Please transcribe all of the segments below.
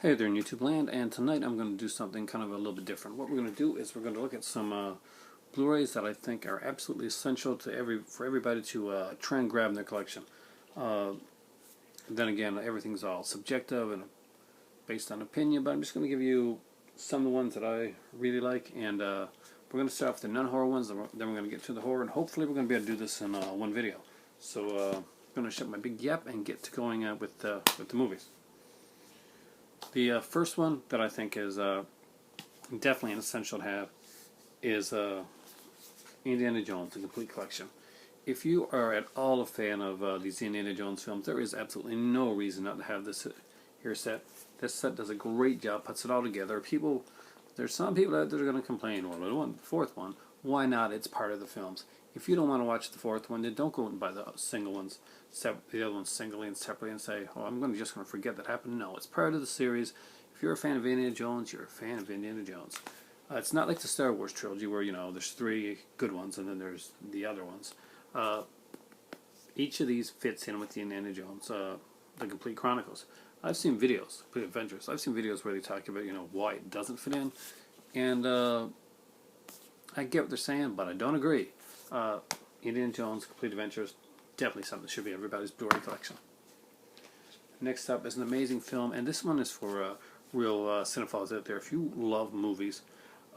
Hey there in YouTube land, and tonight I'm going to do something kind of a little bit different. What we're going to do is we're going to look at some Blu-rays that I think are absolutely essential to for everybody to try and grab in their collection. Uh, then again, everything's all subjective and based on opinion, but I'm just going to give you some of the ones that I really like, and we're going to start off with the non-horror ones, then we're going to get to the horror, and hopefully we're going to be able to do this in one video. So I'm going to shut my big yap and get to going with the movies. The first one that I think is definitely an essential to have is Indiana Jones, the complete collection. If you are at all a fan of these Indiana Jones films, there is absolutely no reason not to have this here set. This set does a great job, puts it all together. There's some people out there that are going to complain, well, I want the fourth one. Why not? It's part of the films. If you don't want to watch the fourth one, then don't go and buy the single ones, the other ones singly and separately, and say, oh, I'm just going to forget that happened. No, it's part of the series. If you're a fan of Indiana Jones, you're a fan of Indiana Jones. It's not like the Star Wars trilogy where, there's three good ones and then there's the other ones. Each of these fits in with the Indiana Jones, the complete chronicles. I've seen videos, Complete Adventures. I've seen videos where they talk about, why it doesn't fit in. And I get what they're saying, but I don't agree. Indiana Jones, Complete Adventures, definitely something that should be everybody's Blu-ray collection. Next up is an amazing film, and this one is for real cinephiles out there. If you love movies,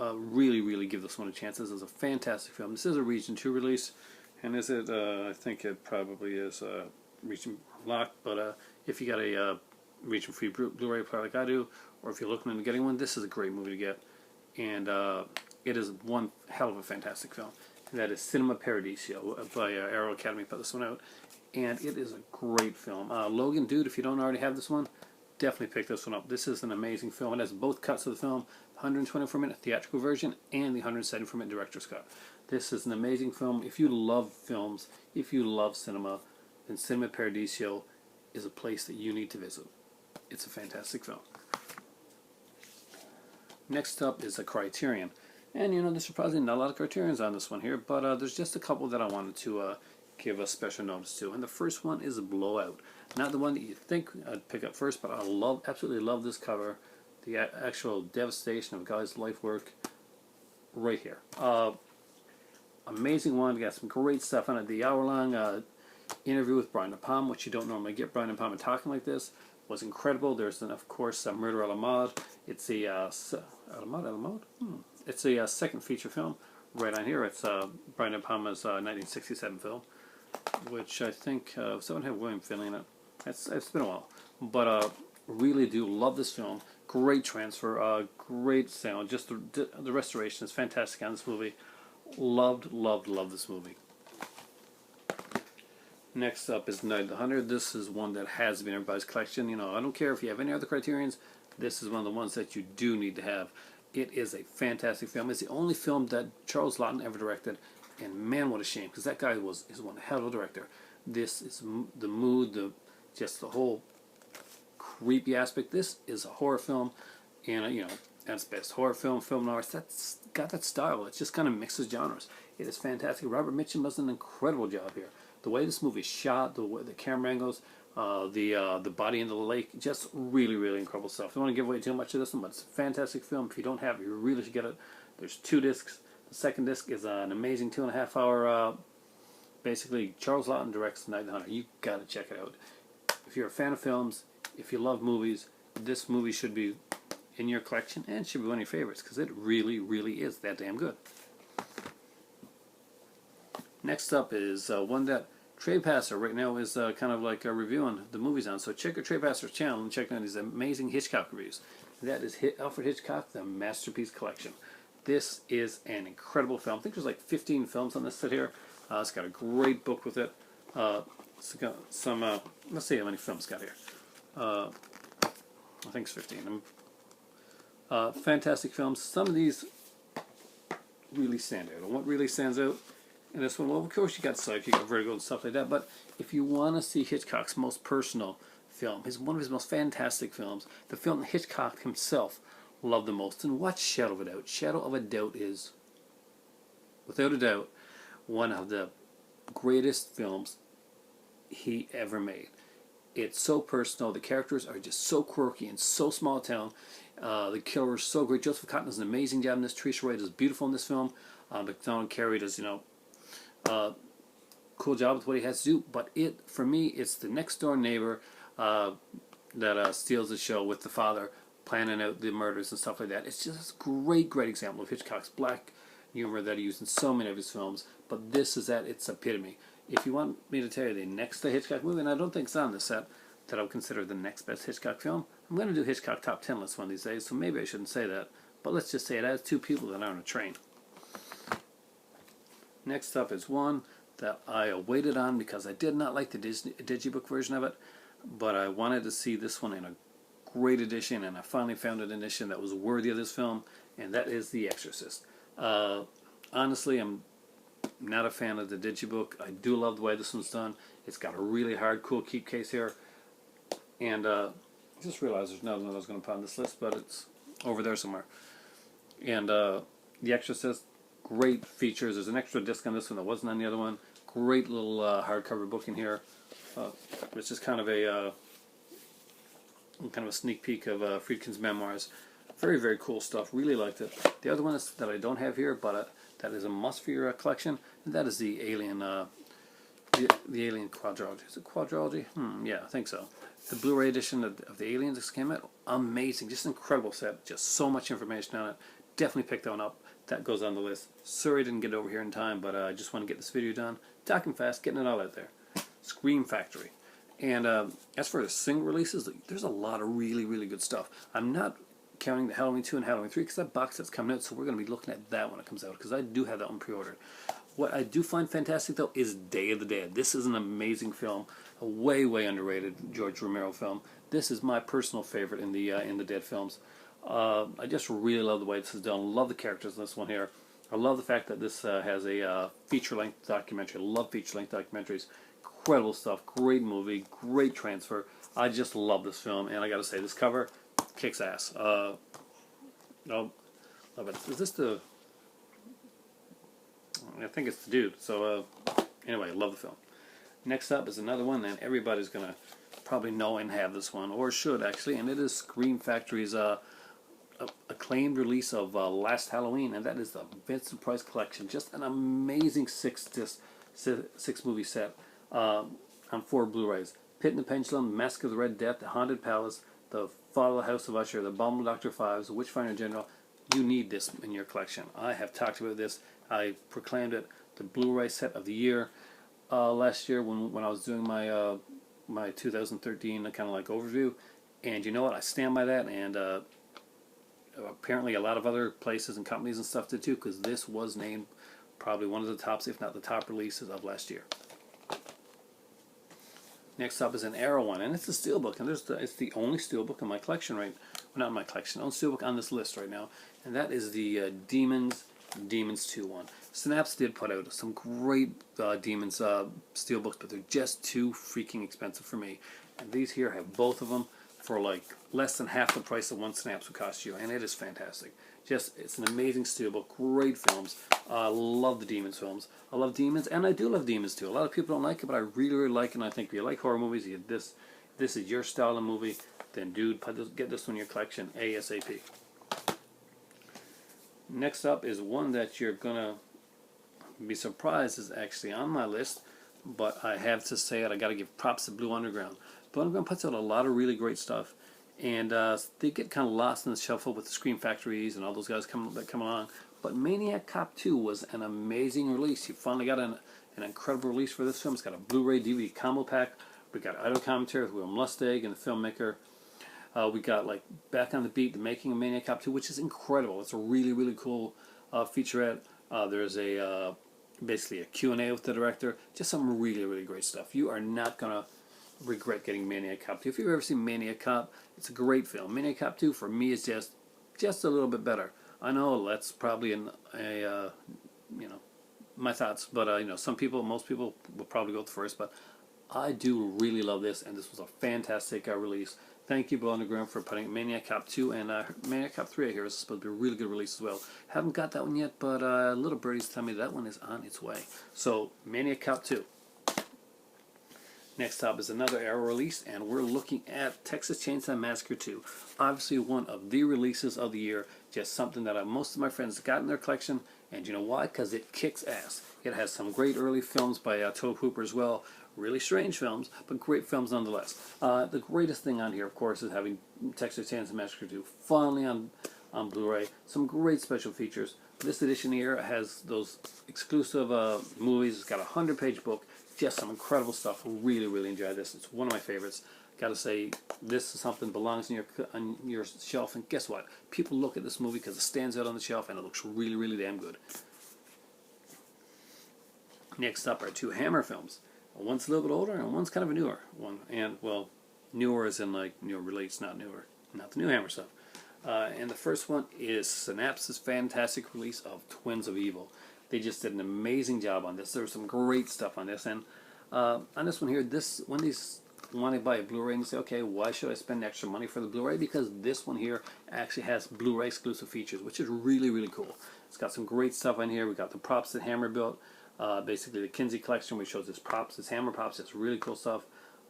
really give this one a chance. This is a fantastic film. This is a Region 2 release, and I think it probably is Region locked, but if you got a Region free Blu-ray player like I do, or if you're looking into getting one, this is a great movie to get, and it is one hell of a fantastic film. And that is Cinema Paradiso by Arrow Academy put this one out, and it is a great film. Logan, dude, if you don't already have this one, definitely pick this one up. This is an amazing film. It has both cuts of the film, the 124-minute theatrical version and the 174-minute director's cut. This is an amazing film. If you love films, if you love cinema, then Cinema Paradiso is a place that you need to visit. It's a fantastic film. Next up is a Criterion. And there's probably not a lot of Criterions on this one here, but there's just a couple that I wanted to give a special notice to. And the first one is Blowout. Not the one that you think I'd pick up first, but I absolutely love this cover. The actual devastation of a guy's life work right here. Amazing one. Got some great stuff on it. The hour-long interview with Brian De Palma, which you don't normally get Brian De Palma talking like this, was incredible. There's then, of course, Murder a la Mode. It's a It's a second feature film. Right on here, it's Brian De Palma's 1967 film, which I think someone had William Finley in it. It's been a while, but really do love this film. Great transfer, great sound. Just the restoration is fantastic on this movie. Loved this movie. Next up is Night of the Hunter. This is one that has been in everybody's collection. I don't care if you have any other Criterions. This is one of the ones that you do need to have. It is a fantastic film. It's the only film that Charles Laughton ever directed, and man, what a shame, because that guy is one hell of a director. This is the mood, just the whole creepy aspect. This is a horror film, and at its best, horror film noir. That's got that style. It just kind of mixes genres. It is fantastic. Robert Mitchum does an incredible job here. The way this movie is shot, the way the camera angles, the body in the lake, just really incredible stuff. I don't want to give away too much of this one, but it's a fantastic film. If you don't have it, you really should get it. There's 2 discs. The second disc is an amazing 2.5 hour, basically Charles Laughton directs Night of the Hunter. You gotta check it out. If you're a fan of films, if you love movies, this movie should be in your collection and should be one of your favorites, because it really is that damn good. Next up is one that Treypasser right now is kind of like reviewing the movies on. So check your Treypasser's channel and check out his amazing Hitchcock reviews. That is Alfred Hitchcock, The Masterpiece Collection. This is an incredible film. I think there's like 15 films on this set here. It's got a great book with it. It's got some, let's see how many films it's got here. I think it's 15. Fantastic films. Some of these really stand out. And what really stands out in this one, well, of course you got Psych, you got Vertigo and stuff like that, but if you want to see Hitchcock's most personal film, one of his most fantastic films, the film that Hitchcock himself loved the most, and watch Shadow of a Doubt. Shadow of a Doubt is, without a doubt, one of the greatest films he ever made. It's so personal. The characters are just so quirky and so small town. The killer is so great. Joseph Cotton does an amazing job in this. Teresa Wright is beautiful in this film. McDonald Carey does, cool job with what he has to do. But for me, it's the next door neighbor that steals the show with the father planning out the murders and stuff like that. It's just a great example of Hitchcock's black humor that he used in so many of his films. But this is at its epitome. If you want me to tell you the next Hitchcock movie, and I don't think it's on the set, that I would consider the next best Hitchcock film, I'm going to do Hitchcock Top 10 list one of these days, so maybe I shouldn't say that. But let's just say it has two people that are on a train. Next up is one that I waited on because I did not like the Digibook version of it, but I wanted to see this one in a great edition, and I finally found an edition that was worthy of this film, and that is The Exorcist. Honestly, I'm not a fan of the Digibook. I do love the way this one's done. It's got a really hard, cool keep case here. And I just realized there's another one I was going to put on this list, but it's over there somewhere. And The Exorcist, great features. There's an extra disc on this one that wasn't on the other one. Great little hardcover book in here. It's just kind of a sneak peek of Friedkin's memoirs. Very cool stuff. Really liked it. The other one is, that I don't have here, but that is a must for your collection, and that is the Alien. The Alien quadrilogy. Is it quadrilogy? Yeah, I think so. The Blu-ray edition of the Aliens that came out, amazing, just an incredible set, just so much information on it. Definitely pick that one up. That goes on the list. Sorry I didn't get over here in time, but I just want to get this video done. Talking fast, getting it all out there. Scream Factory. And as for the single releases, there's a lot of really good stuff. I'm not counting the Halloween 2 and Halloween 3 because that box set's coming out, so we're going to be looking at that when it comes out, because I do have that one pre-ordered. What I do find fantastic, though, is Day of the Dead. This is an amazing film, a way underrated George Romero film. This is my personal favorite in the Dead films. I just really love the way this is done. Love the characters in this one here. I love the fact that this has a feature-length documentary. I love feature-length documentaries. Incredible stuff. Great movie. Great transfer. I just love this film, and I got to say, this cover kicks ass. No, love it. Is this the? I think it's the dude. So anyway, love the film. Next up is another one that everybody's gonna probably know and have this one, or should actually, and it is Scream Factory's acclaimed release of Last Halloween, and that is the Vincent Price Collection. Just an amazing six movie set on 4 Blu-rays. Pit and the Pendulum, Mask of the Red Death, The Haunted Palace, The Fall of the House of Usher, The Abominable Dr. Fives, The Witchfinder General. You need this in your collection. I have talked about this. I proclaimed it the Blu-ray set of the year last year when I was doing my my 2013 kind of like overview, and you know what? I stand by that, and apparently a lot of other places and companies and stuff did too, because this was named probably one of the tops, if not the top releases of last year. Next up is an Arrow one, and it's a steelbook, and it's the only steelbook in my collection well, not in my collection, only steelbook on this list right now, and that is the Demons 2 one. Synapse did put out some great Demons steelbooks, but they're just too freaking expensive for me. And these here have both of them for like less than half the price of one Synapse would cost you, and it is fantastic. It's an amazing steelbook, great films. I love the Demons films. I love Demons, and I do love Demons too. A lot of people don't like it, but I really like it, and I think if you like horror movies, this is your style of movie, then dude, get this one in your collection ASAP. Next up is one that you're gonna be surprised is actually on my list, but I have to say it. I got to give props to Blue Underground. Blue Underground puts out a lot of really great stuff, and they get kind of lost in the shuffle with the Scream Factories and all those guys come along. But Maniac Cop 2 was an amazing release. You finally got an incredible release for this film. It's got a Blu-ray DVD combo pack. We got audio commentary with Will Lustig and the filmmaker. We got like Back on the Beat, the making of Maniac Cop 2, which is incredible. It's a really cool featurette. There's basically a Q&A with the director. Just some really great stuff. You are not gonna regret getting Maniac Cop 2. If you've ever seen Maniac Cop, it's a great film. Maniac Cop 2 for me is just a little bit better. I know that's probably my thoughts, but most people will probably go with the first, but I do really love this, and this was a fantastic release. Thank you, Blue Underground, for putting Maniac Cop 2 and Maniac Cop 3 I hear is supposed to be a really good release as well. Haven't got that one yet, but little birdies tell me that one is on its way. So, Maniac Cop 2. Next up is another Arrow release, and we're looking at Texas Chainsaw Massacre 2. Obviously one of the releases of the year, just something that most of my friends got in their collection, and you know why? Because it kicks ass. It has some great early films by Tobe Hooper as well. Really strange films, but great films nonetheless. The greatest thing on here, of course, is having Texas Chainsaw Massacre 2 finally on Blu-ray. Some great special features. This edition here has those exclusive movies. It's got a 100-page book. Just some incredible stuff. Really, really enjoyed this. It's one of my favorites. Gotta say, this is something that belongs on your shelf. And guess what? People look at this movie because it stands out on the shelf and it looks really, really damn good. Next up are two Hammer films. One's a little bit older and one's kind of a newer one. And, well, newer as in, like, release, not newer. Not the new Hammer stuff. And the first one is Synapse's fantastic release of Twins of Evil. They just did an amazing job on this. There was some great stuff on this. And on this one here, when these want to buy a Blu-ray and you say, okay, why should I spend extra money for the Blu-ray? Because this one here actually has Blu-ray exclusive features, which is really, really cool. It's got some great stuff on here. We got the props that Hammer built. Basically the Kinsey collection, which shows his props, his Hammer props. It's really cool stuff.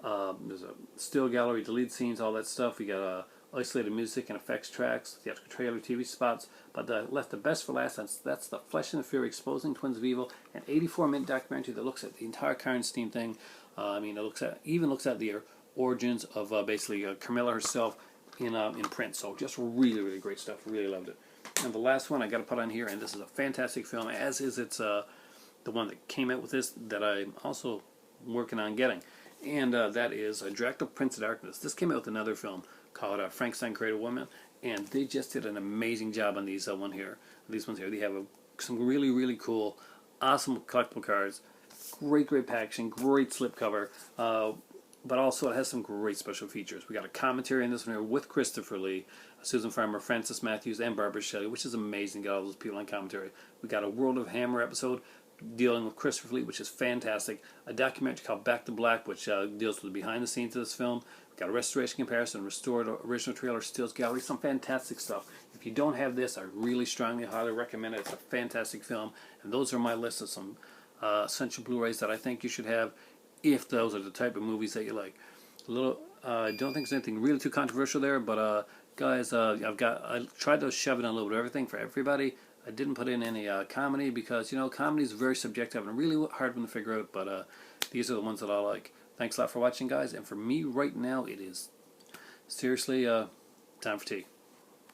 There's a still gallery, deleted scenes, all that stuff. We got isolated music and effects tracks, theatrical trailer, TV spots, but left the best for last. That's the Flesh and the Fury Exposing Twins of Evil, an 84-minute documentary that looks at the entire Karnstein thing. I mean, it even looks at the origins of basically Carmilla herself in print. So just really, really great stuff. Really loved it. And the last one I got to put on here, and this is a fantastic film, as is the one that came out with this that I'm also working on getting. And that is Dracula Prince of Darkness. This came out with another film called Frankenstein Created Woman, and they just did an amazing job on these ones here. They have some really, really cool, awesome collectible cards, great packaging, great slipcover, but also it has some great special features. We got a commentary on this one here with Christopher Lee, Susan Farmer, Francis Matthews, and Barbara Shelley, which is amazing. Got all those people on commentary. We got a World of Hammer episode dealing with Christopher Lee, which is fantastic. A documentary called Back to Black, which deals with the behind the scenes of this film. We've got a restoration comparison, restored original trailer, stills gallery, some fantastic stuff. If you don't have this, I really strongly, highly recommend it. It's a fantastic film, and those are my list of some essential Blu-rays that I think you should have if those are the type of movies that you like. I don't think there's anything really too controversial there, but guys, I tried to shove in a little bit of everything for everybody. I didn't put in any comedy because, comedy is very subjective and really hard one to figure out, but these are the ones that I like. Thanks a lot for watching, guys, and for me right now, it is seriously time for tea.